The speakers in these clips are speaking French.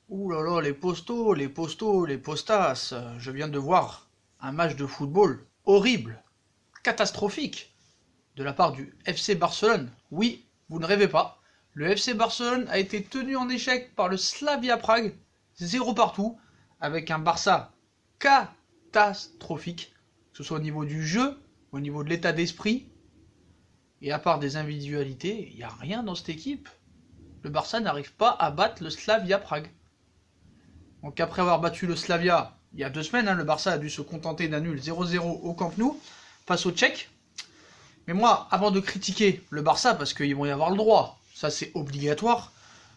Ouh là là, les postos, les postos, les postas. Je viens de voir un match de football horrible, catastrophique, de la part du FC Barcelone. Oui, vous ne rêvez pas. Le FC Barcelone a été tenu en échec par le Slavia Prague, 0 partout, avec un Barça catastrophique, que ce soit au niveau du jeu, au niveau de l'état d'esprit, et à part des individualités, il n'y a rien dans cette équipe. Le Barça n'arrive pas à battre le Slavia Prague. Donc après avoir battu le Slavia il y a 2 semaines, le Barça a dû se contenter d'un nul 0-0 au Camp Nou face aux Tchèques. Mais moi, avant de critiquer le Barça, parce qu'ils vont y avoir le droit, ça c'est obligatoire,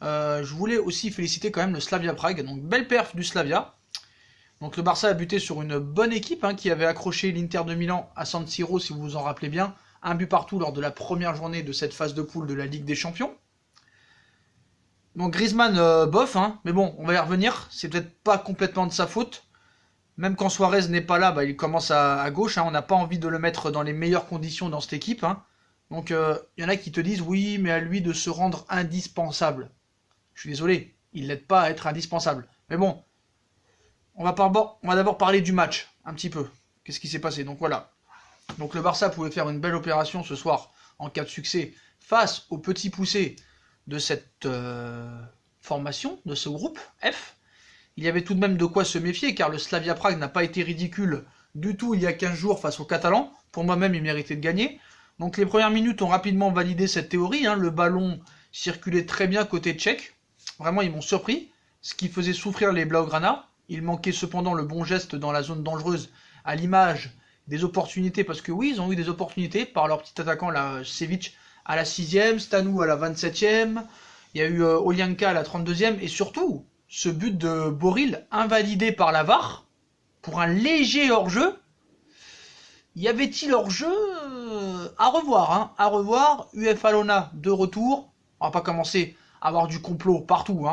je voulais aussi féliciter quand même le Slavia Prague. Donc belle perf du Slavia. Donc le Barça a buté sur une bonne équipe qui avait accroché l'Inter de Milan à San Siro, si vous vous en rappelez bien. Un but partout lors de la première journée de cette phase de poule de la Ligue des Champions. Donc Griezmann, bof, mais bon, on va y revenir. C'est peut-être pas complètement de sa faute. Même quand Suarez n'est pas là, il commence à gauche. On n'a pas envie de le mettre dans les meilleures conditions dans cette équipe. Donc y en a qui te disent, oui, mais à lui de se rendre indispensable. Je suis désolé, il l'aide pas à être indispensable. Mais bon, on va d'abord parler du match, un petit peu. Qu'est-ce qui s'est passé? Donc voilà. Donc le Barça pouvait faire une belle opération ce soir, en cas de succès, face aux petits poussés de cette formation, de ce groupe F. Il y avait tout de même de quoi se méfier, car le Slavia Prague n'a pas été ridicule du tout il y a 15 jours face aux Catalans. Pour moi-même, il méritait de gagner. Donc les premières minutes ont rapidement validé cette théorie. Le ballon circulait très bien côté tchèque. Vraiment, ils m'ont surpris, ce qui faisait souffrir les Blaugrana. Il manquait cependant le bon geste dans la zone dangereuse, à l'image des opportunités, parce que oui, ils ont eu des opportunités par leur petit attaquant, la Sevic, à la 6ème, Stanou à la 27ème, il y a eu Olianka à la 32ème, et surtout, ce but de Boril, invalidé par la VAR, pour un léger hors-jeu. Y avait-il hors-jeu? À revoir, à revoir. UEFA Lona de retour. On va pas commencer à avoir du complot partout,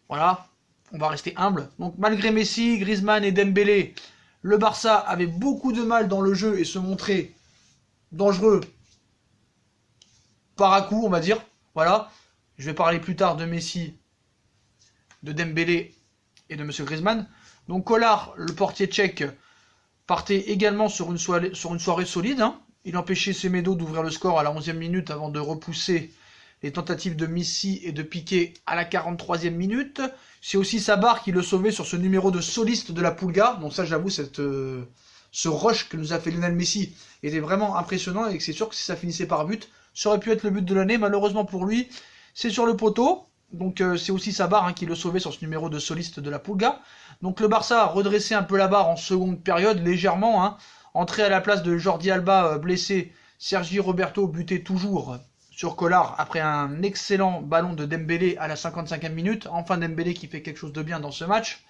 Voilà, on va rester humble. Donc malgré Messi, Griezmann et Dembélé, le Barça avait beaucoup de mal dans le jeu et se montrait dangereux par à coup, on va dire. Voilà, je vais parler plus tard de Messi, de Dembélé et de M. Griezmann. Donc Kolar, le portier tchèque, partait également sur une soirée solide. Il empêchait Semedo d'ouvrir le score à la 11e minute avant de repousser les tentatives de Messi et de Piqué à la 43e minute. C'est aussi Sabar qui le sauvait sur ce numéro de soliste de la Pulga. Donc ça, j'avoue, ce rush que nous a fait Lionel Messi était vraiment impressionnant et que c'est sûr que si ça finissait par but, ça aurait pu être le but de l'année. Malheureusement pour lui, c'est sur le poteau. Donc c'est aussi Sabar qui le sauvait sur ce numéro de soliste de la Pulga. Donc le Barça a redressé un peu la barre en seconde période, légèrement. Entré à la place de Jordi Alba blessé, Sergi Roberto butait toujours sur Kolar après un excellent ballon de Dembélé à la 55e minute. Enfin Dembélé qui fait quelque chose de bien dans ce match.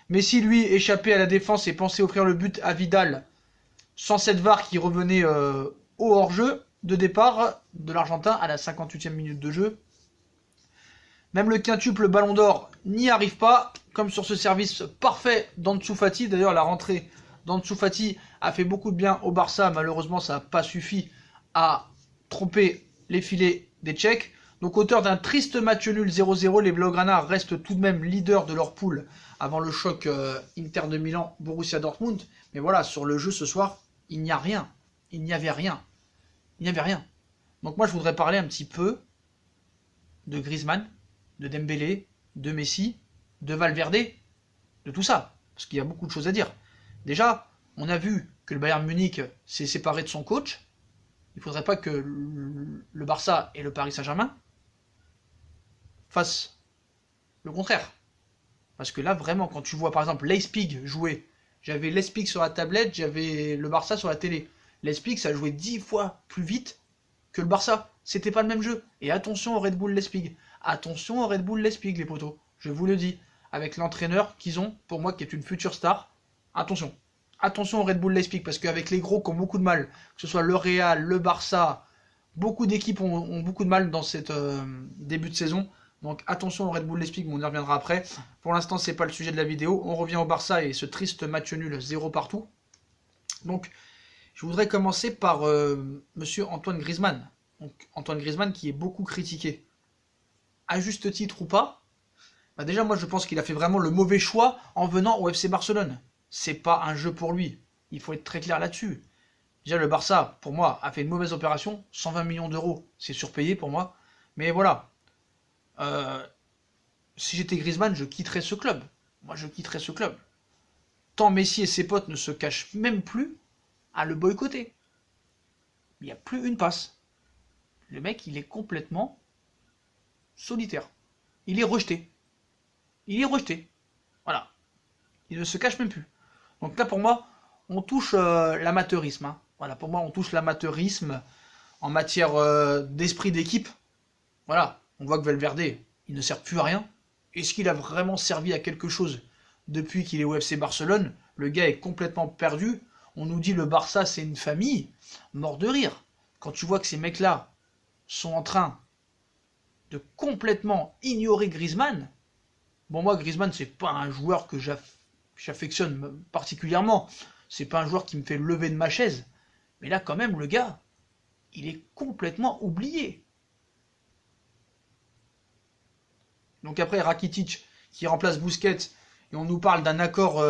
Messi lui échappé à la défense et pensait offrir le but à Vidal sans cette VAR qui revenait au hors-jeu de départ de l'Argentin à la 58e minute de jeu. Même le quintuple Ballon d'Or n'y arrive pas, comme sur ce service parfait d'Ansu Fati. D'ailleurs, la rentrée d'Ansu Fati a fait beaucoup de bien au Barça. Malheureusement, ça n'a pas suffi à tromper les filets des Tchèques. Donc, auteur d'un triste match nul 0-0, les Blaugrana restent tout de même leaders de leur poule avant le choc Inter de Milan, Borussia Dortmund. Mais voilà, sur le jeu ce soir, il n'y a rien. Il n'y avait rien. Il n'y avait rien. Donc moi, je voudrais parler un petit peu de Griezmann, de Dembélé, de Messi, de Valverde, de tout ça. Parce qu'il y a beaucoup de choses à dire. Déjà, on a vu que le Bayern Munich s'est séparé de son coach. Il ne faudrait pas que le Barça et le Paris Saint-Germain fassent le contraire. Parce que là, vraiment, quand tu vois par exemple Leipzig jouer, j'avais Leipzig sur la tablette, j'avais le Barça sur la télé. Leipzig, ça jouait 10 fois plus vite que le Barça. C'était pas le même jeu. Et attention au Red Bull Leipzig. Attention au Red Bull Leipzig, les potos. Je vous le dis. Avec l'entraîneur qu'ils ont, pour moi, qui est une future star. Attention. Attention au Red Bull Leipzig, parce qu'avec les gros qui ont beaucoup de mal, que ce soit le Real, le Barça, beaucoup d'équipes ont beaucoup de mal dans cette début de saison. Donc attention au Red Bull Leipzig, mais on y reviendra après. Pour l'instant, c'est pas le sujet de la vidéo. On revient au Barça et ce triste match nul 0 partout. Donc, je voudrais commencer par monsieur Antoine Griezmann. Donc, Antoine Griezmann qui est beaucoup critiqué. À juste titre ou pas, Bah déjà, moi, je pense qu'il a fait vraiment le mauvais choix en venant au FC Barcelone. C'est pas un jeu pour lui. Il faut être très clair là-dessus. Déjà, le Barça, pour moi, a fait une mauvaise opération. 120 millions d'euros, c'est surpayé pour moi. Mais voilà. Si j'étais Griezmann, je quitterais ce club. Moi, je quitterais ce club. Tant Messi et ses potes ne se cachent même plus à le boycotter. Il n'y a plus une passe. Le mec, il est complètement solitaire. Il est rejeté. Il est rejeté. Voilà. Il ne se cache même plus. Donc là, pour moi, on touche l'amateurisme. Hein. Voilà, pour moi, on touche l'amateurisme en matière d'esprit d'équipe. Voilà, on voit que Valverde, il ne sert plus à rien. Est-ce qu'il a vraiment servi à quelque chose depuis qu'il est au FC Barcelone? Le gars est complètement perdu. On nous dit le Barça, c'est une famille. Mort de rire. Quand tu vois que ces mecs-là sont en train de complètement ignorer Griezmann. Bon, moi, Griezmann, c'est pas un joueur que j'affectionne particulièrement. C'est pas un joueur qui me fait lever de ma chaise. Mais là, quand même, le gars, il est complètement oublié. Donc après, Rakitic, qui remplace Busquets, et on nous parle d'un accord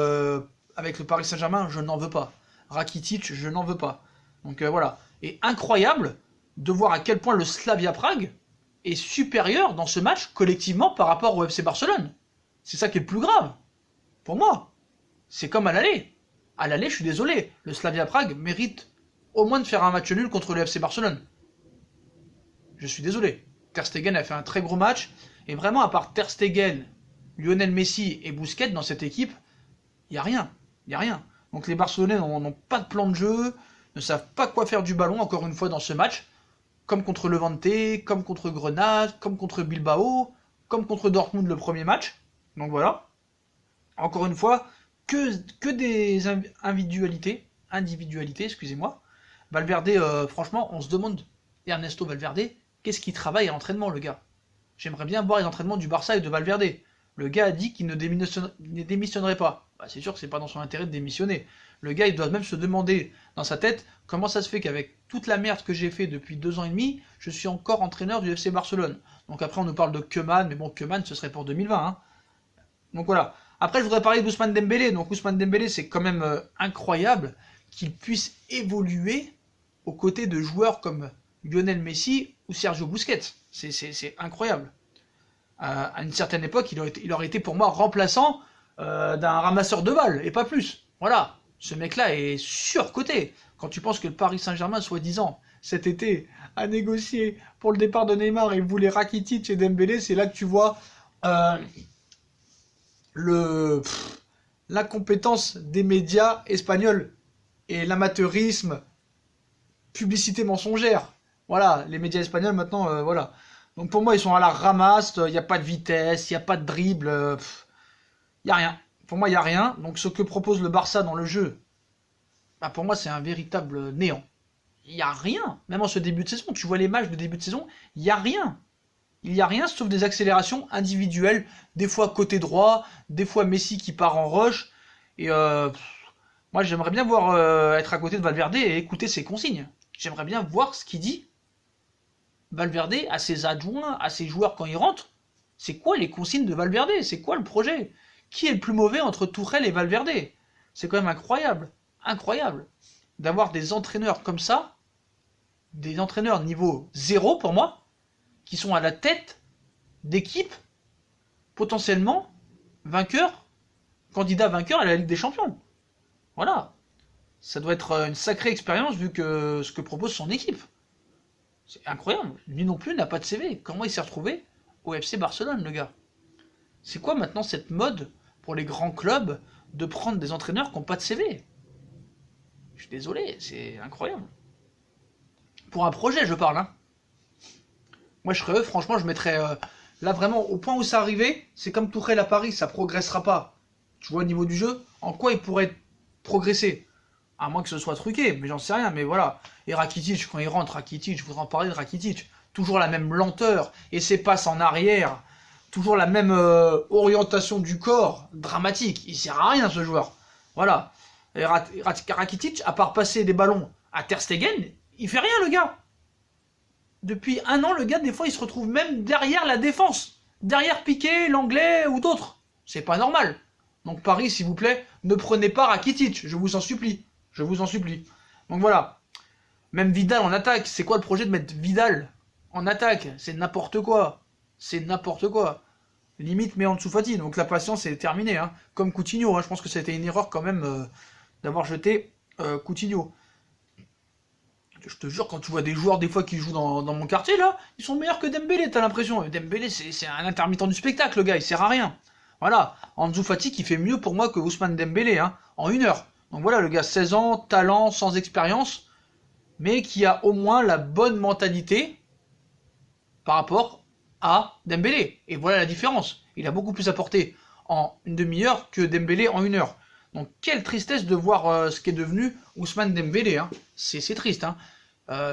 avec le Paris Saint-Germain, je n'en veux pas. Rakitic, je n'en veux pas. Donc voilà. Et incroyable de voir à quel point le Slavia Prague est supérieur dans ce match collectivement par rapport au FC Barcelone. C'est ça qui est le plus grave. Pour moi. C'est comme à l'aller. À l'aller, je suis désolé. Le Slavia Prague mérite au moins de faire un match nul contre le FC Barcelone. Je suis désolé. Ter Stegen a fait un très gros match. Et vraiment, à part Ter Stegen, Lionel Messi et Busquets dans cette équipe, il n'y a rien. Il n'y a rien. Donc les Barcelonais n'ont pas de plan de jeu, ne savent pas quoi faire du ballon, encore une fois, dans ce match. Comme contre Levante, comme contre Grenade, comme contre Bilbao, comme contre Dortmund le premier match. Donc voilà. Encore une fois, que des individualités, excusez-moi. Valverde, franchement, on se demande, Ernesto Valverde, qu'est-ce qu'il travaille à l'entraînement, le gars? J'aimerais bien voir les entraînements du Barça et de Valverde. Le gars a dit qu'il ne démissionnerait pas. Bah, c'est sûr que c'est pas dans son intérêt de démissionner. Le gars, il doit même se demander dans sa tête comment ça se fait qu'avec toute la merde que j'ai fait depuis 2 ans et demi, je suis encore entraîneur du FC Barcelone. Donc après, on nous parle de Koeman, mais bon, Koeman, ce serait pour 2020. Hein. Donc voilà. Après, je voudrais parler d'Ousmane Dembélé. Donc Ousmane Dembélé, c'est quand même incroyable qu'il puisse évoluer aux côtés de joueurs comme Lionel Messi ou Sergio Busquets. C'est incroyable. À une certaine époque, il aurait été pour moi remplaçant d'un ramasseur de balles, et pas plus. Voilà, ce mec-là est surcoté. Quand tu penses que le Paris Saint-Germain, soi-disant, cet été, a négocié pour le départ de Neymar et voulait Rakitic et Dembélé, c'est là que tu vois l'incompétence des médias espagnols et l'amateurisme, publicité mensongère. Voilà, les médias espagnols maintenant, voilà. Donc pour moi, ils sont à la ramasse, il n'y a pas de vitesse, il n'y a pas de dribble, il n'y a rien. Pour moi, il n'y a rien. Donc ce que propose le Barça dans le jeu, bah pour moi, c'est un véritable néant. Il n'y a rien. Même en ce début de saison, tu vois les matchs de début de saison, il n'y a rien. Il n'y a rien sauf des accélérations individuelles, des fois côté droit, des fois Messi qui part en rush. Et moi, j'aimerais bien voir être à côté de Valverde et écouter ses consignes. J'aimerais bien voir ce qu'il dit. Valverde, à ses adjoints, à ses joueurs quand ils rentrent, c'est quoi les consignes de Valverde? C'est quoi le projet? Qui est le plus mauvais entre Tourelle et Valverde? C'est quand même incroyable, incroyable, d'avoir des entraîneurs comme ça, des entraîneurs niveau 0 pour moi, qui sont à la tête d'équipes potentiellement vainqueurs, candidats vainqueurs à la Ligue des Champions. Voilà. Ça doit être une sacrée expérience vu que ce que propose son équipe. C'est incroyable. Lui non plus n'a pas de CV. Comment il s'est retrouvé au FC Barcelone, le gars? C'est quoi maintenant cette mode pour les grands clubs de prendre des entraîneurs qui n'ont pas de CV? Je suis désolé, c'est incroyable. Pour un projet, je parle. Hein. Moi, je serais eux, franchement, je mettrais... là, vraiment, au point où ça arrivait, c'est comme Tourelle à Paris, ça progressera pas. Tu vois, au niveau du jeu, en quoi il pourrait progresser? À moins que ce soit truqué, mais j'en sais rien, mais voilà. Et Rakitic, quand il rentre, Rakitic, je voudrais en parler de Rakitic. Toujours la même lenteur, et ses passes en arrière. Toujours la même orientation du corps, dramatique. Il sert à rien, ce joueur. Voilà. Et Rakitic, à part passer des ballons à Ter Stegen, il fait rien, le gars. Depuis 1 an, le gars, des fois, il se retrouve même derrière la défense. derrière Piqué, l'Anglais ou d'autres. C'est pas normal. Donc Paris, s'il vous plaît, ne prenez pas Rakitic, je vous en supplie. Je vous en supplie. Donc voilà. Même Vidal en attaque, c'est quoi le projet de mettre Vidal en attaque? C'est n'importe quoi. C'est n'importe quoi. Limite, mais en dessous Fati. Donc la patience est terminée. Hein. Comme Coutinho, hein. Je pense que c'était une erreur quand même d'avoir jeté Coutinho. Je te jure, quand tu vois des joueurs des fois qui jouent dans mon quartier, là, ils sont meilleurs que Dembélé, t'as l'impression. Dembélé, c'est un intermittent du spectacle, le gars, il sert à rien. Voilà, Ansu Fati qui fait mieux pour moi que Ousmane Dembélé, hein, en 1 heure. Donc voilà, le gars, 16 ans, talent, sans expérience, mais qui a au moins la bonne mentalité par rapport à Dembélé. Et voilà la différence. Il a beaucoup plus apporté en une demi-heure que Dembélé en 1 heure. Donc quelle tristesse de voir ce qu'est devenu Ousmane Dembélé. Hein. C'est triste. Hein.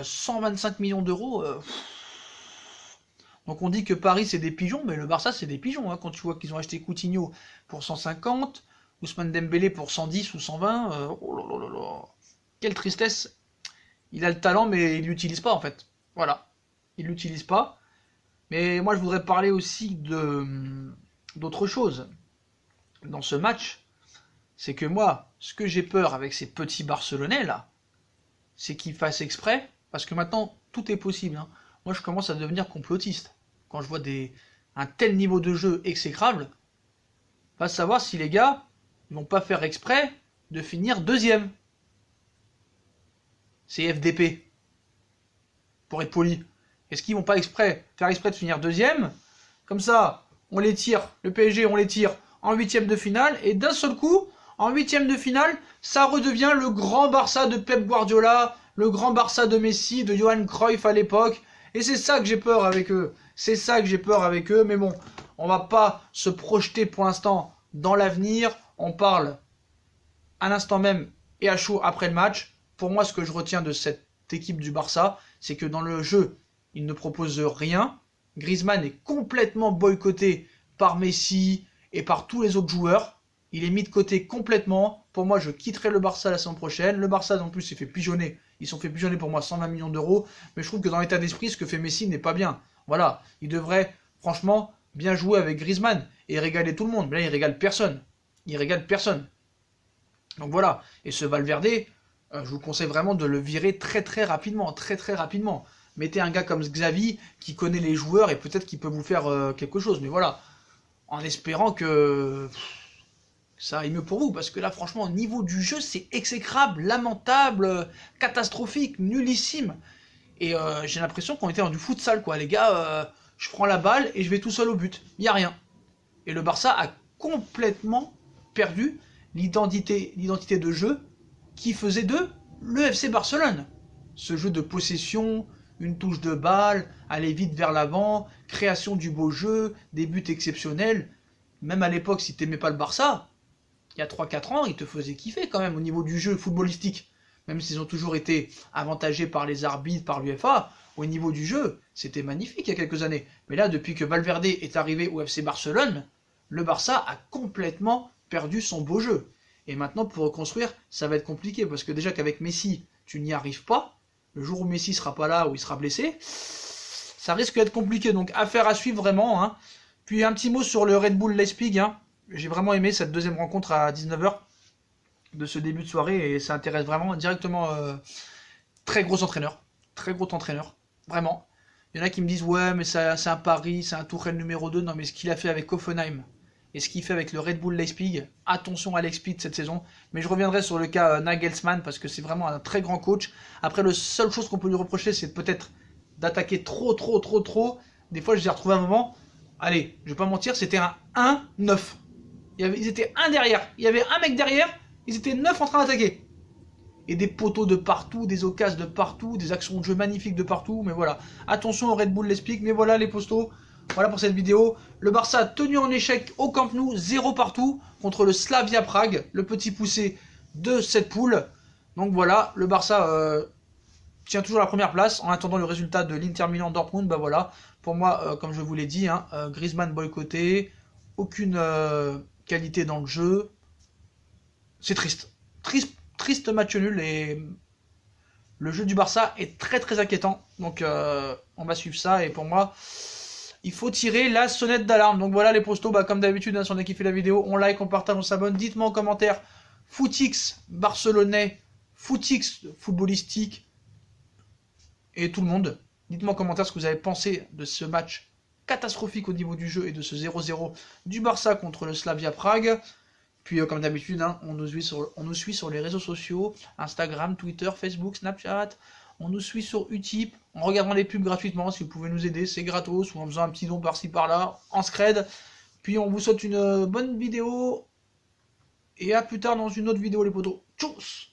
125 millions d'euros. Donc on dit que Paris c'est des pigeons, mais le Barça c'est des pigeons. Hein. Quand tu vois qu'ils ont acheté Coutinho pour 150, Ousmane Dembélé pour 110 ou 120. Oh là là là là. Quelle tristesse. Il a le talent mais il l'utilise pas en fait. Voilà. Il l'utilise pas. Mais moi je voudrais parler aussi d'autre chose. Dans ce match, c'est que moi, ce que j'ai peur avec ces petits Barcelonais là, c'est qu'ils fassent exprès, parce que maintenant tout est possible. Hein. Moi je commence à devenir complotiste. Quand je vois un tel niveau de jeu exécrable, va savoir si les gars ne vont pas faire exprès de finir deuxième. C'est FDP. Pour être poli. Est-ce qu'ils vont pas faire exprès de finir deuxième? Comme ça, on les tire, le PSG on les tire en huitième de finale, et d'un seul coup, en huitième de finale, ça redevient le grand Barça de Pep Guardiola, le grand Barça de Messi, de Johan Cruyff à l'époque. Et c'est ça que j'ai peur avec eux. C'est ça que j'ai peur avec eux. Mais bon, on va pas se projeter pour l'instant dans l'avenir. On parle à l'instant même et à chaud après le match. Pour moi, ce que je retiens de cette équipe du Barça, c'est que dans le jeu, ils ne proposent rien. Griezmann est complètement boycotté par Messi et par tous les autres joueurs. Il est mis de côté complètement. Pour moi, je quitterai le Barça la saison prochaine. Le Barça, en plus, s'est fait pigeonner. Ils sont fait pigeonner pour moi 120 millions d'euros. Mais je trouve que dans l'état d'esprit, ce que fait Messi n'est pas bien. Voilà. Il devrait, franchement, bien jouer avec Griezmann et régaler tout le monde. Mais là, il régale personne. Il régale personne. Donc voilà. Et ce Valverde, je vous conseille vraiment de le virer très très rapidement. Très très rapidement. Mettez un gars comme Xavi qui connaît les joueurs et peut-être qu'il peut vous faire quelque chose. Mais voilà. En espérant que ça aille mieux pour vous, parce que là, franchement, au niveau du jeu, c'est exécrable, lamentable, catastrophique, nullissime. Et j'ai l'impression qu'on était dans du futsal, quoi. Les gars, je prends la balle et je vais tout seul au but. Il n'y a rien. Et le Barça a complètement perdu l'identité de jeu qui faisait d'eux le FC Barcelone. Ce jeu de possession, une touche de balle, aller vite vers l'avant, création du beau jeu, des buts exceptionnels. Même à l'époque, si t'aimais pas le Barça, il y a 3-4 ans, ils te faisaient kiffer quand même au niveau du jeu footballistique. Même s'ils ont toujours été avantagés par les arbitres, par l'UEFA, au niveau du jeu, c'était magnifique il y a quelques années. Mais là, depuis que Valverde est arrivé au FC Barcelone, le Barça a complètement perdu son beau jeu. Et maintenant, pour reconstruire, ça va être compliqué, parce que déjà qu'avec Messi, tu n'y arrives pas. Le jour où Messi sera pas là, ou il sera blessé, ça risque d'être compliqué. Donc, affaire à suivre vraiment. Hein. Puis un petit mot sur le Red Bull Leipzig. Hein. J'ai vraiment aimé cette deuxième rencontre à 19h de ce début de soirée, et ça intéresse vraiment directement très gros entraîneur. Très gros entraîneur. Vraiment. Il y en a qui me disent, ouais, mais c'est un pari, c'est un Tourelle numéro 2. Non, mais ce qu'il a fait avec Hoffenheim et ce qu'il fait avec le Red Bull Leipzig, attention à Leipzig cette saison. Mais je reviendrai sur le cas Nagelsmann, parce que c'est vraiment un très grand coach. Après, la seule chose qu'on peut lui reprocher, c'est peut-être d'attaquer trop. Des fois, je les ai retrouvés à un moment, allez, je vais pas mentir, c'était un 1-9. Ils étaient un derrière. Il y avait un mec derrière, ils étaient 9 en train d'attaquer. Et des poteaux de partout, des occasions de partout, des actions de jeu magnifiques de partout. Mais voilà, attention au Red Bull Leipzig. Mais voilà les postos. Voilà pour cette vidéo. Le Barça a tenu en échec au Camp Nou, 0 partout, contre le Slavia Prague, le petit poussé de cette poule. Donc voilà, le Barça tient toujours la première place. En attendant le résultat de l'Inter Milan Dortmund, bah voilà. Pour moi, comme je vous l'ai dit, hein, Griezmann boycotté, aucune qualité dans le jeu. C'est triste. Triste match nul, et le jeu du Barça est très très inquiétant. Donc on va suivre ça, et pour moi, il faut tirer la sonnette d'alarme. Donc voilà les postos, comme d'habitude, hein, si on a kiffé la vidéo, on like, on partage, on s'abonne. Dites-moi en commentaire, Footix barcelonais, Footix footballistique, et tout le monde. Dites-moi en commentaire ce que vous avez pensé de ce match catastrophique au niveau du jeu et de ce 0-0 du Barça contre le Slavia Prague. Puis comme d'habitude, hein, on nous suit sur les réseaux sociaux, Instagram, Twitter, Facebook, Snapchat. On nous suit sur Utip, en regardant les pubs gratuitement, si vous pouvez nous aider, c'est gratos, ou en faisant un petit don par-ci par-là, en scred. Puis on vous souhaite une bonne vidéo, et à plus tard dans une autre vidéo les potos. Tchuss!